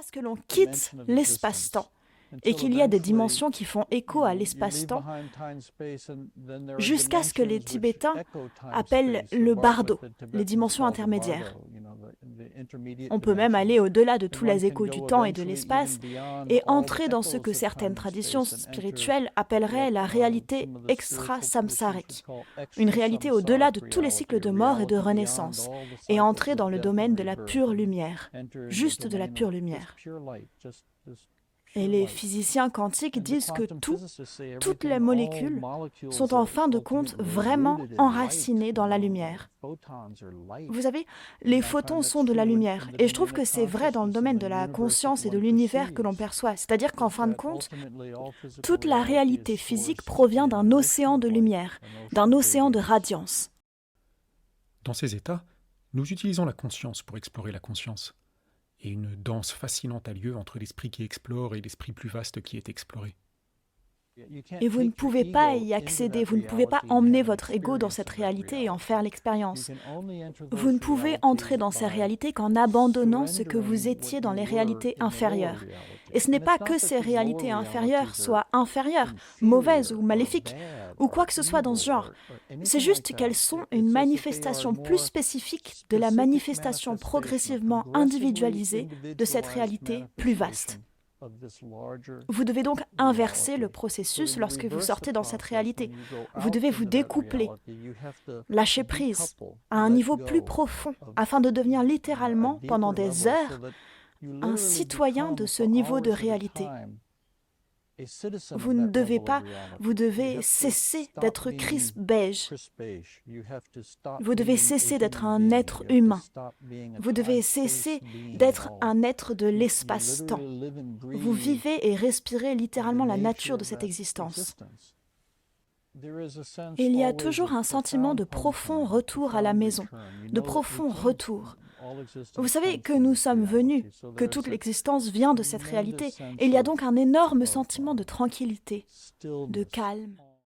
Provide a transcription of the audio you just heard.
jusqu'à ce que l'on quitte l'espace-temps et qu'il y ait des dimensions qui font écho à l'espace-temps, jusqu'à ce que les Tibétains appellent le bardo, les dimensions intermédiaires. On peut même aller au-delà de tous les échos du temps et de l'espace et entrer dans ce que certaines traditions spirituelles appelleraient la réalité extra-samsarique, une réalité au-delà de tous les cycles de mort et de renaissance, et entrer dans le domaine de la pure lumière, juste de la pure lumière. Et les physiciens quantiques disent que toutes les molécules sont en fin de compte vraiment enracinées dans la lumière. Vous savez, les photons sont de la lumière, et je trouve que c'est vrai dans le domaine de la conscience et de l'univers que l'on perçoit. C'est-à-dire qu'en fin de compte, toute la réalité physique provient d'un océan de lumière, d'un océan de radiance. Dans ces états, nous utilisons la conscience pour explorer la conscience. Et une danse fascinante a lieu entre l'esprit qui explore et l'esprit plus vaste qui est exploré. Et vous ne pouvez pas y accéder, vous ne pouvez pas emmener votre ego dans cette réalité et en faire l'expérience. Vous ne pouvez entrer dans ces réalités qu'en abandonnant ce que vous étiez dans les réalités inférieures. Et ce n'est pas que ces réalités inférieures soient inférieures, mauvaises ou maléfiques, ou quoi que ce soit dans ce genre. C'est juste qu'elles sont une manifestation plus spécifique de la manifestation progressivement individualisée de cette réalité plus vaste. Vous devez donc inverser le processus lorsque vous sortez dans cette réalité. Vous devez vous découpler, lâcher prise à un niveau plus profond afin de devenir littéralement, pendant des heures, un citoyen de ce niveau de réalité. Vous ne devez pas, vous devez cesser d'être Chris beige. Vous devez cesser d'être un être humain. Vous devez cesser d'être un être de l'espace-temps. Vous vivez et respirez littéralement la nature de cette existence. Il y a toujours un sentiment de profond retour à la maison, de profond retour. Vous savez que nous sommes venus, que toute l'existence vient de cette réalité, et il y a donc un énorme sentiment de tranquillité, de calme.